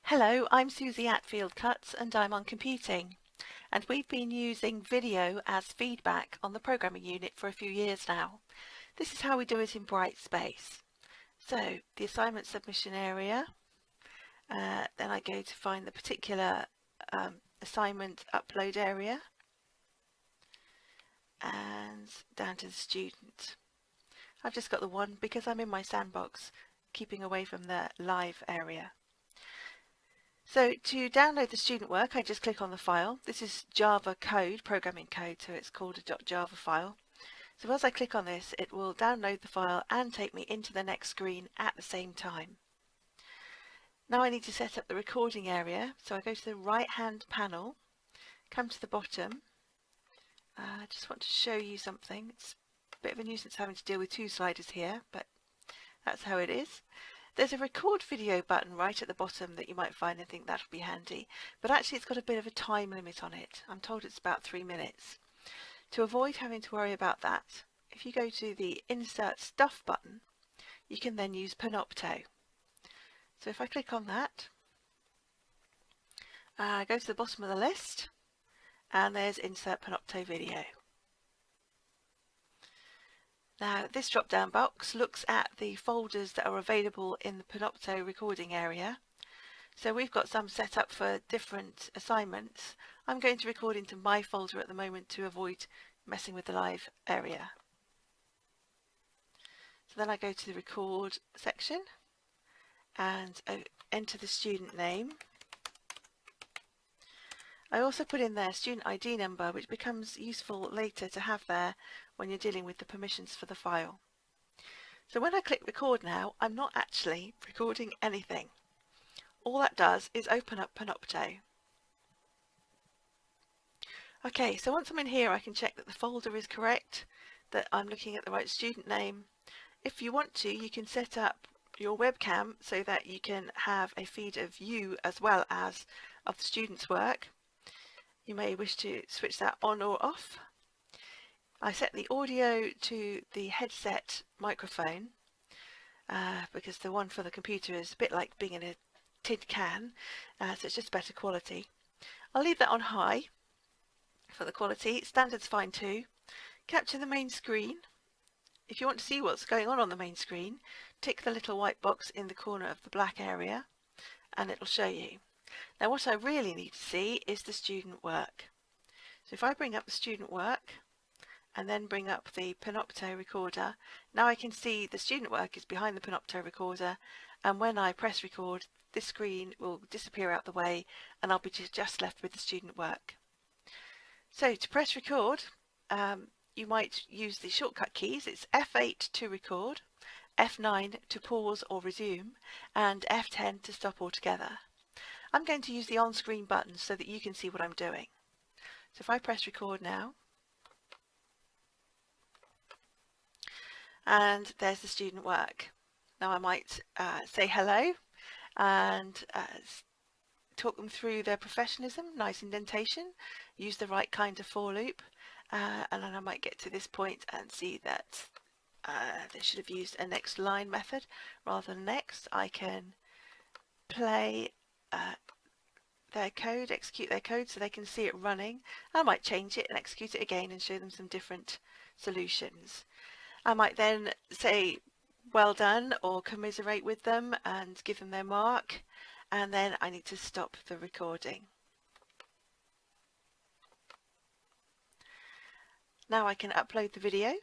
Hello, I'm Susie at Field Cuts and I'm on computing, and we've been using video as feedback on the programming unit for a few years now. This is how we do it in Brightspace. So the assignment submission area, then I go to find the particular assignment upload area and down to the student. I've just got the one because I'm in my sandbox, keeping away from the live area. So to download the student work, I just click on the file. This is Java code, programming code, so it's called a .java file. So as I click on this, it will download the file and take me into the next screen at the same time. Now I need to set up the recording area, so I go to the right-hand panel, come to the bottom. I just want to show you something. It's a bit of a nuisance having to deal with two sliders here, but that's how it is. There's a record video button right at the bottom that you might find and think that'll be handy, but actually it's got a bit of a time limit on it. I'm told it's about 3 minutes. To avoid having to worry about that, if you go to the Insert Stuff button, you can then use Panopto. So if I click on that, go to the bottom of the list, and there's Insert Panopto Video. Now this drop-down box looks at the folders that are available in the Panopto recording area. So we've got some set up for different assignments. I'm going to record into my folder at the moment to avoid messing with the live area. So then I go to the record section and enter the student name. I also put in their student ID number, which becomes useful later to have there when you're dealing with the permissions for the file. So when I click record now, I'm not actually recording anything. All that does is open up Panopto. Okay, so once I'm in here, I can check that the folder is correct, that I'm looking at the right student name. If you want to, you can set up your webcam so that you can have a feed of you as well as of the student's work. You may wish to switch that on or off. I set the audio to the headset microphone because the one for the computer is a bit like being in a tin can, so it's just better quality. I'll leave that on high for the quality. Standard's fine too. Capture the main screen. If you want to see what's going on the main screen, tick the little white box in the corner of the black area and it'll show you. Now what I really need to see is the student work. So if I bring up the student work and then bring up the Panopto recorder, now I can see the student work is behind the Panopto recorder, and when I press record, this screen will disappear out the way and I'll be just left with the student work. So to press record, you might use the shortcut keys. It's F8 to record, F9 to pause or resume, and F10 to stop altogether. I'm going to use the on-screen button so that you can see what I'm doing. So if I press record now, and there's the student work. Now I might say hello and talk them through their professionalism, nice indentation, use the right kind of for loop, and then I might get to this point and see that they should have used a next line method rather than next. I can play their code, execute their code so they can see it running. I might change it and execute it again and show them some different solutions. I might then say well done or commiserate with them and give them their mark, and then I need to stop the recording. Now I can upload the video.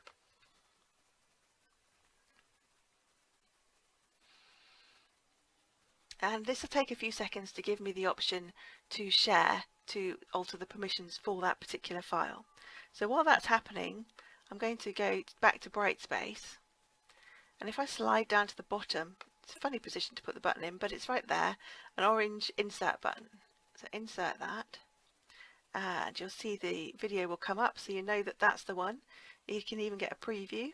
And this will take a few seconds to give me the option to share, to alter the permissions for that particular file. So while that's happening, I'm going to go back to Brightspace, and if I slide down to the bottom, it's a funny position to put the button in, but it's right there, an orange insert button. So insert that, and you'll see the video will come up, so you know that that's the one. You can even get a preview,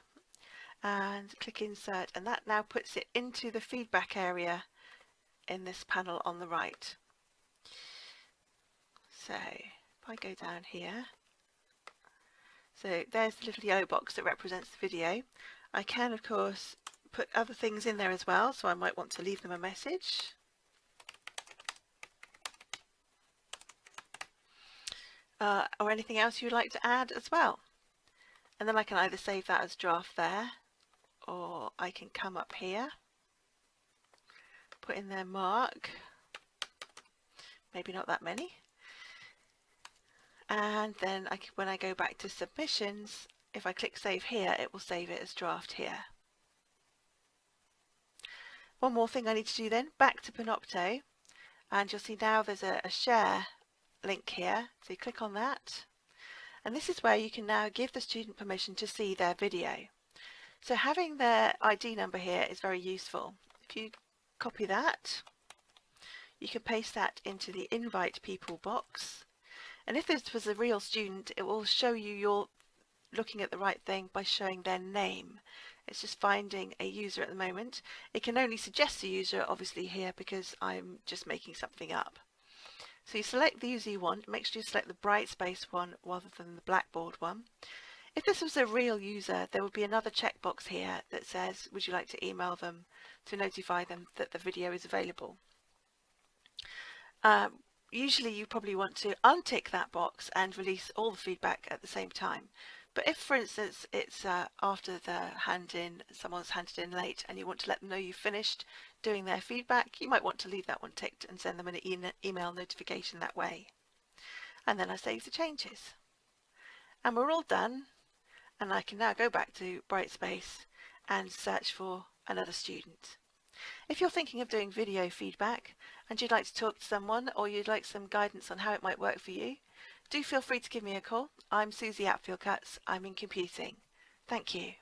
and click insert, and that now puts it into the feedback area in this panel on the right. So if I go down here, so there's the little yellow box that represents the video. I can of course put other things in there as well, so I might want to leave them a message. or anything else you'd like to add as well. And then I can either save that as draft there, or I can come up here, put in their mark, maybe not that many, and then when I go back to submissions, if I click save here, it will save it as draft here. One more thing I need to do then, back to Panopto, and you'll see now there's a share link here, so you click on that, and this is where you can now give the student permission to see their video. So having their ID number here is very useful. If you copy that, you can paste that into the invite people box, and if this was a real student, it will show you you're looking at the right thing by showing their name. It's just finding a user at the moment. It can only suggest a user obviously here because I'm just making something up. So you select the user you want, make sure you select the Brightspace one rather than the Blackboard one. If this was a real user, there would be another checkbox here that says, would you like to email them to notify them that the video is available? Usually you probably want to untick that box and release all the feedback at the same time. But if, for instance, it's after someone's handed in late and you want to let them know you've finished doing their feedback, you might want to leave that one ticked and send them an email notification that way. And then I save the changes. And we're all done. And I can now go back to Brightspace and search for another student. If you're thinking of doing video feedback and you'd like to talk to someone, or you'd like some guidance on how it might work for you, do feel free to give me a call. I'm Susie at Fieldcuts. I'm in computing. Thank you.